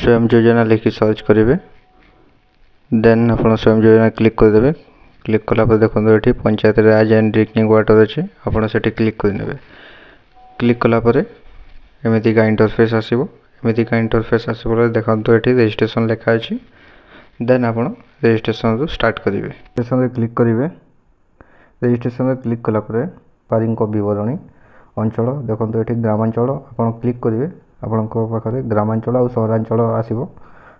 स्वयं योजना लिखि सर्च करेंगे। देन आप स्वयं योजना क्लिक करदे। क्लिक कलापर देखो ये पंचायत राज एंड ड्रिंकिंग वाटर अच्छे आपड़ से क्लिक करदे। क्लिक कलापर एमतीका इंटरफेस आसो। एमतीका इंटरफेस आसो देखो ये रजिस्ट्रेशन लिखा अच्छी। देन आप रजिस्ट्रेशन रू स्टार्ट करेंगे। रजिस्ट्रेशन क्लिक करेंगे। रजिस्ट्रेशन क्लिक कलापर पारी बरणी अंचल देखो ये ग्रामांचल आप क्लिक करेंगे। आपण पाखे ग्रामांचल और सहरांचल आसो।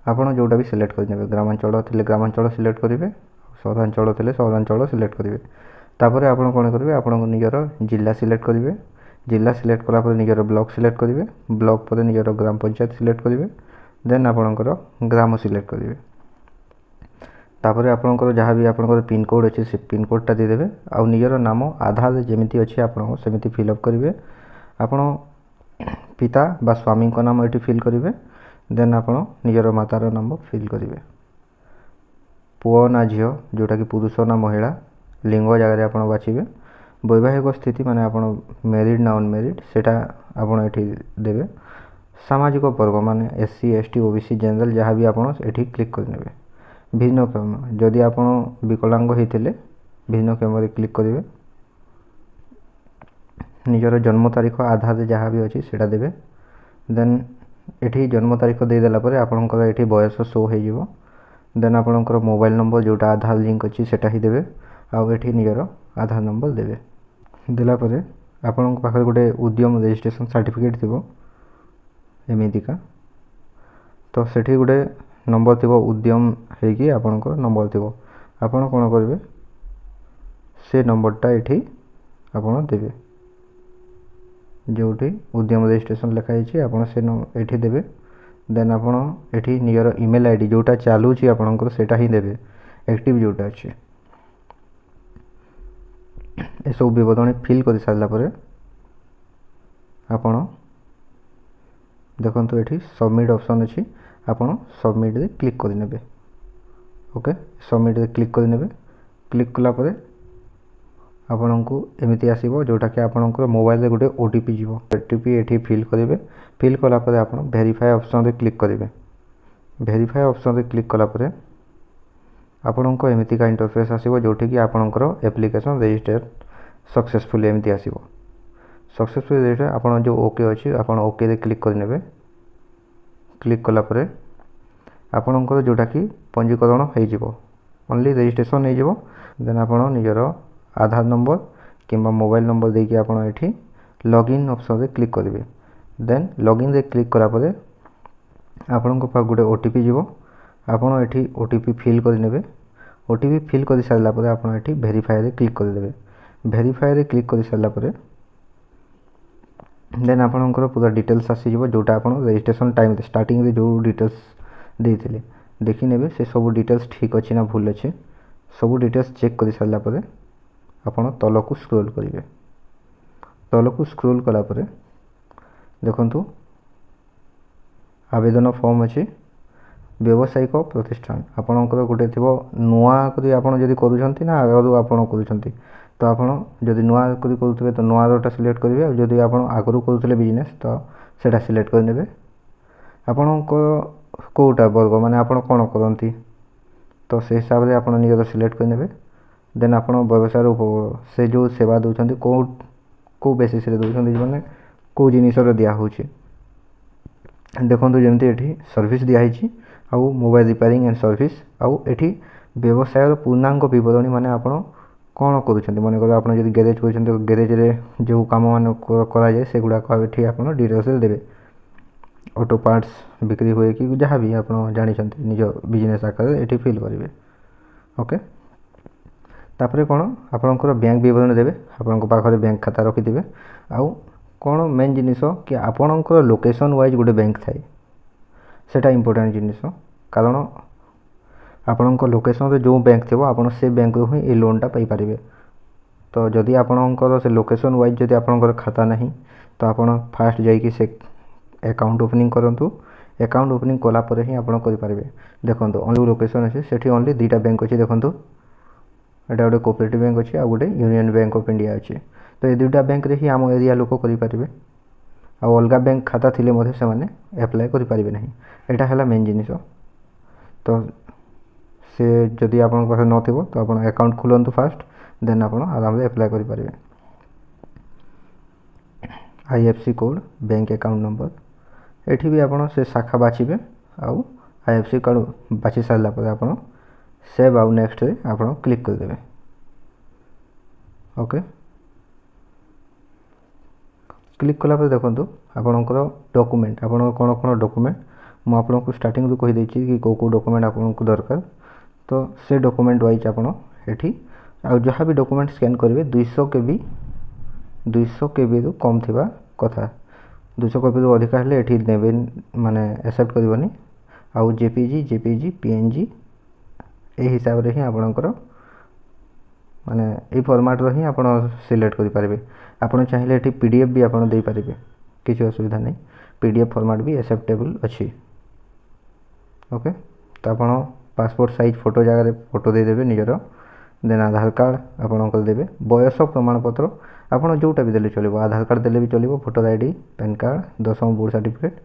आपड़ जोटा भी सिलेक्ट करेंगे। ग्रामांचल थे ग्रामांचल सिलेक्ट करेंगे। सहरांचल थे सहरांचल सिलेक्ट करेंगे। तापर आप कौन करेंगे आप निजर जिला सिलेक्ट करेंगे। जिला सिलेक्ट कलापर निजर ब्लॉक सिलेक्ट करेंगे। ब्लॉक पर निजर ग्राम पंचायत सिलेक्ट करेंगे। देन आपणकर ग्राम सिलेक्ट करेंगे। तापर आपणकर जहाँ भी आपणकर पिनकोड अच्छे से पिनकोडटा देदेवे। आउ निजर नाम आधार जमी अच्छे आप सेमती फिलअप करेंगे। आपण पिता बा स्वामी को नाम ये फिल करेंगे। देन आप निजर मातार नाम फिल करेंगे। पुओ ना झील जोटा कि पुरुष ना महिला लिंग जगह आप बाछिबे। वैवाहिक स्थिति माने आप मैरिड ना अनमेरिड सेटा आप देवे। सामाजिक वर्ग माने SC ST OBC जनरल जहाँ भी आप क्लिक करेंगे। भिन्नक्षम जदि आप विकलांग होते भिन्नक्षम क्लिक करेंगे। निजर जन्म तारीख आधार जहाँ भी अच्छी से देवे। देन ये जन्म तारीख देदेला आपंकर ये बयस शो हो। देन आपंकर मोबाइल नंबर जोटा आधार लिंक अच्छी से ही देवे। आउ ये निजर आधार नंबर देवे। देलापर आपण पाखे गोटे उद्यम रजिस्ट्रेशन सर्टिफिकेट थी एमतीका। तो सेठी गोटे नंबर थी उद्यम होगी आपणकर नंबर थी। आपण कौन करेंगे से नंबरटा ये आप देवे। जोटी उद्यम रजिस्ट्रेशन लिखाई आप ये देवे। देन आप ये निजर ईमेल आईडी जोटा चलुची आपणकर सेटा ही देवे। एक्टिव जोटा अच्छे ये सब बरणी फिल कर सारापर आपण देखो ये सबमिट ऑप्शन अच्छी आप सबमिट रे क्लिक करने। ओके सबमिट रे क्लिक करने। क्लिक कलापर आपण को एमती आसो जोटा कि आपंकर मोबाइल रे गोटे OTP जीव। OTP ये फिल करेंगे। फिल कलापर आप वेरीफाई ऑप्शन रे क्लिक करेंगे। वेरीफाई ऑप्शन रे क्लिक कलापर आपण को एमतीका इंटरफेस आसो जोटि कि आपंकर एप्लिकेशन रजिस्टर सक्सेसफुल एमती आसो। सक्सेसफुल रजिस्टर आप जो ओके अच्छी आप ओके रे क्लिक करने। क्लिक कलापर आपंकर जोटा कि पंजीकरण हो ओनली रजिस्ट्रेशन हो। देन आप निजर आधार नंबर किंबा मोबाइल नंबर देकी आप ये लॉगिन ऑप्शन रे क्लिक करेंगे। देन लॉगिन रे क्लिक कलापर आपण गोटे OTP जीव। आपड़ ये OTP फिल करने। OTP फिल कर सारापर आप ये वेरीफाई रे क्लिक करदे। वेरीफाई रे क्लिक कर सारापर देन आपंकर पूरा डिटेल्स आसीज जोटा आप रजिस्ट्रेशन टाइम स्टार्टिंग रे जो डिटेल्स देते देखी ने से सब डिटेल्स ठीक अच्छे ना भूल अच्छे सब डिटेल्स चेक कर सारापर आपण तल को स्क्रॉल करेंगे। तल को स्क्रॉल कलापर देखंतु आवेदन फॉर्म अच्छे व्यावसायिक प्रतिष्ठान आपणकर गोटे थी नुआ करी आप करूँ ना आगु आप करूँ तो आप जदि नुआ करी करुवे तो नुआरटा सिलेक्ट करेंगे। और जदि आप आगु करुले बिजनेस तो सेटा सिलेक्ट करने। आपणकर कोटा वर्ग माने आप कौन करती तो से हिसाब से आप निजर सिलेक्ट करने। देन आप व्यवसाय से जो सेवा दौरान कौ बेसीस दौरान मैंने कौ जिनसर दिहूँ देखो जमी ये सर्विस दिखाई आउ मोबाइल रिपेयरिंग एंड सर्विस आउ ये व्यवसाय पूर्णांग बरणी माने आप कौन करुँच मनकर आप गैरेज कर गैरेज जो कम मान कराए से गुड़ाक ये आप डिटेल्स देवे। ऑटो पार्ट्स बिक्री हुए कि जहाँ भी आप जानते निज बिजनेस आकार ये फिल करेंगे। ओके तापर कौन आपंकर बैंक विवरण देवे। आपण पाखे बैंक खाता रखिथे आउ कौन मेन जिनिस कि आपणकर लोकेशन वाइज गोटे बैंक थाए सेटा इम्पोर्टेंट जिनिस। कारण आपणकर लोकेशन रे जो बैंक थी आप से बैंक रू ही लोनटा पाइपर। तो जदि आपणकर से लोकेशन वाइज जदि आपणकर खाता नहीं तो आप फास्ट जाइए से अकाउंट ओपनिंग करूँ। अकाउंट ओपनिंग कलापर ही आप करेंगे। देखो ओनली लोकेशन अच्छे से ओनली दुईटा बैंक अच्छे देखो यहाँ गोटे कोऑपरेटिव बैंक अच्छे आ गोटे यूनियन बैंक ऑफ इंडिया अच्छे। तो ये दुईटा बैंक रे ही आम एरिया लोक करेंगे। ଆଉ ଅଲଗା ବ୍ୟାଙ୍କ ଖାତା ଥିଲେ ମଧ୍ୟ ସେମାନେ ଆପ୍ଲାଏ କରିପାରିବେ ନାହିଁ। ଏଇଟା ହେଲା ମେନ୍ ଜିନିଷ। ତ ସେ ଯଦି ଆପଣଙ୍କ ପାଖରେ ନଥିବ ତ ଆପଣ ଆକାଉଣ୍ଟ ଖୋଲନ୍ତୁ ଫାଷ୍ଟ, ଦେନ୍ ଆପଣ ଆରାମରେ ଆପ୍ଲାଏ କରିପାରିବେ। IFSC code, bank account number, ଏଠି ବି ଆପଣ ସେ ଶାଖା ବାଛିବେ ଆଉ IFSC କୋଡ଼ ବାଛି ସାରିଲା ପରେ ଆପଣ ସେଭ୍ ଆଉ ନେକ୍ସଟରେ ଆପଣ କ୍ଲିକ୍ କରିଦେବେ। ଓକେ, କ୍ଲିକ୍ କଲା ପରେ ଦେଖନ୍ତୁ ଆପଣଙ୍କର ଡକୁମେଣ୍ଟ, ଆପଣଙ୍କର କ'ଣ କ'ଣ ଡକୁମେଣ୍ଟ ମୁଁ ଆପଣଙ୍କୁ ଷ୍ଟାର୍ଟିଂରୁ କହିଦେଇଛି କି କେଉଁ ଡକୁମେଣ୍ଟ ଆପଣଙ୍କୁ ଦରକାର। ତ ସେ ଡକୁମେଣ୍ଟ ୱାଇଜ୍ ଆପଣ ଏଠି ଆଉ ଯାହା ବି ଡକୁମେଣ୍ଟ ସ୍କାନ୍ କରିବେ 200 KBରୁ କମ୍ ଥିବା କଥା। 200 KBରୁ ଅଧିକା ହେଲେ ଏଠି ନେବେ ମାନେ ଆକ୍ସେପ୍ଟ କରିବନି। ଆଉ JPG, PNG এই ହିସାବରେ ହିଁ ଆପଣଙ୍କର ମାନେ ଏଇ ଫର୍ମାଟ୍ର ହିଁ ଆପଣ ସିଲେକ୍ଟ କରିପାରିବେ। ଆପଣ ଚାହିଁଲେ ଏଠି PDF ବି ଆପଣ ଦେଇପାରିବେ, କିଛି ଅସୁବିଧା ନାହିଁ। PDF ଫର୍ମାଟ୍ ବି ଆକ୍ସେପ୍ଟେବୁଲ୍ ଅଛି। ଓକେ, ତ ଆପଣ ପାସପୋର୍ଟ ସାଇଜ୍ ଫଟୋ ଜାଗାରେ ଫଟୋ ଦେଇଦେବେ ନିଜର, ଦେନ୍ ଆଧାର କାର୍ଡ଼ ଆପଣଙ୍କର ଦେବେ। ବୟସ ପ୍ରମାଣପତ୍ର ଆପଣ ଯେଉଁଟା ବି ଦେଲେ ଚଳିବ, ଆଧାର କାର୍ଡ଼ ଦେଲେ ବି ଚଳିବ, ଭୋଟର ID, ପ୍ୟାନ୍ କାର୍ଡ଼, 10ମ ବୋର୍ଡ଼ ସାର୍ଟିଫିକେଟ୍,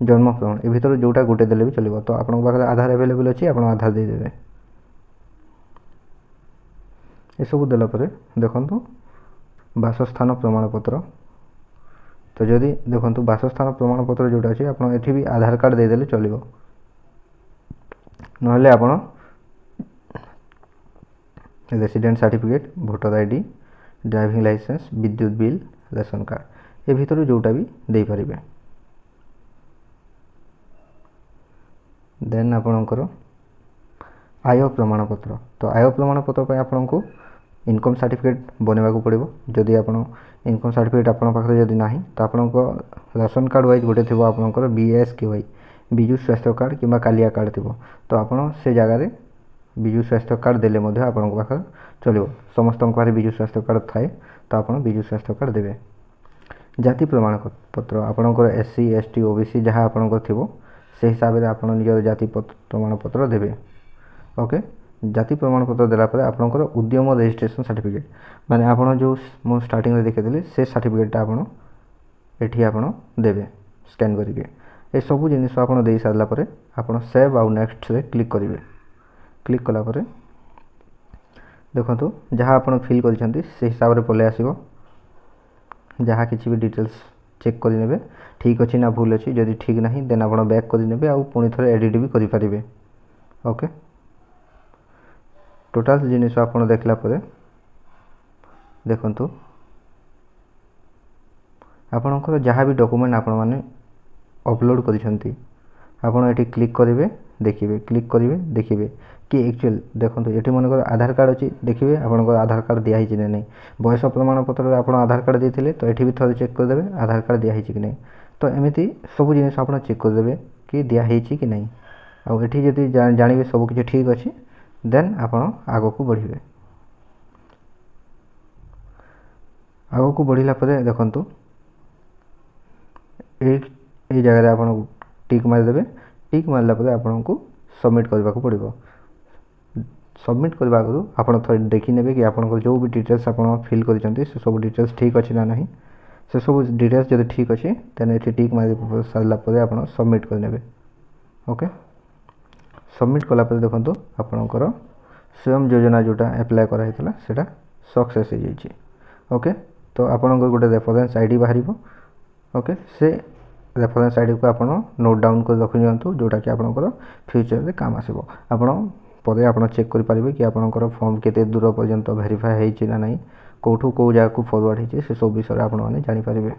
ଜନ୍ମ ପ୍ରମାଣ, ଏ ଭିତରୁ ଯେଉଁଟା ଗୋଟେ ଦେଲେ ବି ଚଳିବ। ତ ଆପଣଙ୍କ ପାଖରେ ଆଧାର ଆଭେଲେବୁଲ୍ ଅଛି, ଆପଣ ଆଧାର ଦେଇଦେବେ। ଏସବୁ ଦେଲା ପରେ ଦେଖନ୍ତୁ ବାସସ୍ଥାନ ପ୍ରମାଣପତ୍ର। ତ ଯଦି ଦେଖନ୍ତୁ ବାସସ୍ଥାନ ପ୍ରମାଣପତ୍ର ଯେଉଁଟା ଅଛି ଆପଣ ଏଠି ବି ଆଧାର କାର୍ଡ଼ ଦେଇଦେଲେ ଚଳିବ, ନହେଲେ ଆପଣ resident certificate, voter ID, driving licence, ବିଦ୍ୟୁତ ବିଲ୍, ରେସନ୍ କାର୍ଡ଼, ଏ ଭିତରୁ ଯେଉଁଟା ବି ଦେଇପାରିବେ। ଦେନ୍ ଆପଣଙ୍କର ଆୟ ପ୍ରମାଣପତ୍ର। ତ ଆୟ ପ୍ରମାଣପତ୍ର ପାଇଁ ଆପଣଙ୍କୁ ଇନକମ୍ ସାର୍ଟିଫିକେଟ୍ ବନେଇବାକୁ ପଡ଼ିବ। ଯଦି ଆପଣ ଇନକମ୍ ସାର୍ଟିଫିକେଟ୍ ଆପଣଙ୍କ ପାଖରେ ଯଦି ନାହିଁ ତ ଆପଣଙ୍କ ରାସନ୍ କାର୍ଡ଼ ୱାଇଜ୍ ଗୋଟେ ଥିବ ଆପଣଙ୍କର BSKY, ବିଜୁ ସ୍ୱାସ୍ଥ୍ୟ କାର୍ଡ଼ କିମ୍ବା କାଳିଆ କାର୍ଡ଼ ଥିବ। ତ ଆପଣ ସେ ଜାଗାରେ ବିଜୁ ସ୍ୱାସ୍ଥ୍ୟ କାର୍ଡ଼ ଦେଲେ ମଧ୍ୟ ଆପଣଙ୍କ ପାଖରେ ଚଳିବ। ସମସ୍ତଙ୍କ ପାଖରେ ବିଜୁ ସ୍ୱାସ୍ଥ୍ୟ କାର୍ଡ଼ ଥାଏ, ତ ଆପଣ ବିଜୁ ସ୍ୱାସ୍ଥ୍ୟ କାର୍ଡ଼ ଦେବେ। ଜାତି ପ୍ରମାଣପତ୍ର ଆପଣଙ୍କର SC, ST, OBC ଯାହା ଆପଣଙ୍କର ଥିବ ସେ ହିସାବରେ ଆପଣ ନିଜର ଜାତି ପ୍ରମାଣପତ୍ର ଦେବେ। ଓକେ, ଜାତି ପ୍ରମାଣପତ୍ର ଦେଲା ପରେ ଆପଣଙ୍କର ଉଦ୍ୟମ ରେଜିଷ୍ଟ୍ରେସନ୍ ସାର୍ଟିଫିକେଟ୍, ମାନେ ଆପଣ ଯେଉଁ ମୁଁ ଷ୍ଟାର୍ଟିଂରେ ଦେଖେଇଥିଲି ସେ ସାର୍ଟିଫିକେଟ୍ଟା ଆପଣ ଏଠି ଆପଣ ଦେବେ ସ୍କାନ୍ କରିକି। ଏସବୁ ଜିନିଷ ଆପଣ ଦେଇ ସାରିଲା ପରେ ଆପଣ ସେଭ୍ ଆଉ ନେକ୍ସଟରେ କ୍ଲିକ୍ କରିବେ। କ୍ଲିକ୍ କଲା ପରେ ଦେଖନ୍ତୁ ଯାହା ଆପଣ ଫିଲ୍ କରିଛନ୍ତି ସେ ହିସାବରେ ପଳେଇ ଆସିବ। ଯାହା କିଛି ବି ଡିଟେଲ୍ସ ଚେକ୍ କରିନେବେ, ଠିକ୍ ଅଛି ନା ଭୁଲ ଅଛି। ଯଦି ଠିକ୍ ନାହିଁ ଦେନ୍ ଆପଣ ବ୍ୟାକ୍ କରିନେବେ ଆଉ ପୁଣି ଥରେ ଏଡ଼ିଟ୍ ବି କରିପାରିବେ। ଓକେ, ଟୋଟାଲ୍ ଜିନିଷ ଆପଣ ଦେଖିଲା ପରେ ଦେଖନ୍ତୁ ଆପଣଙ୍କର ଯାହା ବି ଡକୁମେଣ୍ଟ ଆପଣମାନେ ଅପଲୋଡ଼ କରିଛନ୍ତି ଆପଣ ଏଠି କ୍ଲିକ୍ କରିବେ ଦେଖିବେ, କ୍ଲିକ୍ କରିବେ ଦେଖିବେ କି ଆକ୍ଚୁଆଲି ଦେଖନ୍ତୁ ଏଠି ମନେକର ଆଧାର କାର୍ଡ଼ ଅଛି, ଦେଖିବେ ଆପଣଙ୍କର ଆଧାର କାର୍ଡ଼ ଦିଆହେଇଛି ନା ନାହିଁ। ବୟସ ପ୍ରମାଣପତ୍ରରେ ଆପଣ ଆଧାର କାର୍ଡ଼ ଦେଇଥିଲେ ତ ଏଠି ବି ଥରେ ଚେକ୍ କରିଦେବେ ଆଧାର କାର୍ଡ଼ ଦିଆହେଇଛି କି ନାହିଁ। ତ ଏମିତି ସବୁ ଜିନିଷ ଆପଣ ଚେକ୍ କରିଦେବେ କି ଦିଆହେଇଛି କି ନାହିଁ। ଆଉ ଏଠି ଯଦି ଜାଣିବେ ସବୁ କିଛି ଠିକ୍ ଅଛି ଦେନ୍ ଆପଣ ଆଗକୁ ବଢ଼ିବେ। ଆଗକୁ ବଢ଼ିଲା ପରେ ଦେଖନ୍ତୁ এই ଜାଗାରେ ଆପଣ ଟିକ୍ ମାରିଦେବେ। ଟିକ୍ ମାରିଲା ପରେ ଆପଣଙ୍କୁ ସବମିଟ୍ କରିବାକୁ ପଡ଼ିବ। ସବମିଟ୍ କରିବା ଆଗରୁ ଆପଣ ଥରେ ଦେଖିନେବେ କି ଆପଣଙ୍କର ଯେଉଁ ବି ଡିଟେଲ୍ସ ଆପଣ ଫିଲ୍ କରିଛନ୍ତି ସେ ସବୁ ଡିଟେଲ୍ସ ଠିକ୍ ଅଛି ନା ନାହିଁ। ସେ ସବୁ ଡିଟେଲ୍ସ ଯଦି ଠିକ୍ ଅଛି ଦେନ୍ ଏଠି ଟିକ୍ ମାରି ସାରିଲା ପରେ ଆପଣ ସବମିଟ୍ କରିନେବେ। ଓକେ, ସବମିଟ୍ କଲା ପରେ ଦେଖନ୍ତୁ ଆପଣଙ୍କର ସ୍ୱୟଂ ଯୋଜନା ଯେଉଁଟା ଆପ୍ଲାଏ କରାହେଇଥିଲା ସେଇଟା ସକ୍ସେସ୍ ହେଇଯାଇଛି। ଓକେ, ତ ଆପଣଙ୍କର ଗୋଟେ ରେଫରେନ୍ସ ID ବାହାରିବ। ଓକେ, ସେ ରେଫରେନ୍ସ ଆଇଡ଼ିକୁ ଆପଣ ନୋଟ୍ ଡାଉନ୍ କରି ରଖିନିଅନ୍ତୁ, ଯେଉଁଟାକି ଆପଣଙ୍କର ଫ୍ୟୁଚର୍ରେ କାମ ଆସିବ। ଆପଣ ପରେ ଆପଣ ଚେକ୍ କରିପାରିବେ କି ଆପଣଙ୍କର ଫର୍ମ କେତେ ଦୂର ପର୍ଯ୍ୟନ୍ତ ଭେରିଫାଏ ହେଇଛି ନା ନାହିଁ, କେଉଁଠୁ କେଉଁ ଜାଗାକୁ ଫରୱାର୍ଡ଼ ହେଇଛି, ସେସବୁ ବିଷୟରେ ଆପଣମାନେ ଜାଣିପାରିବେ।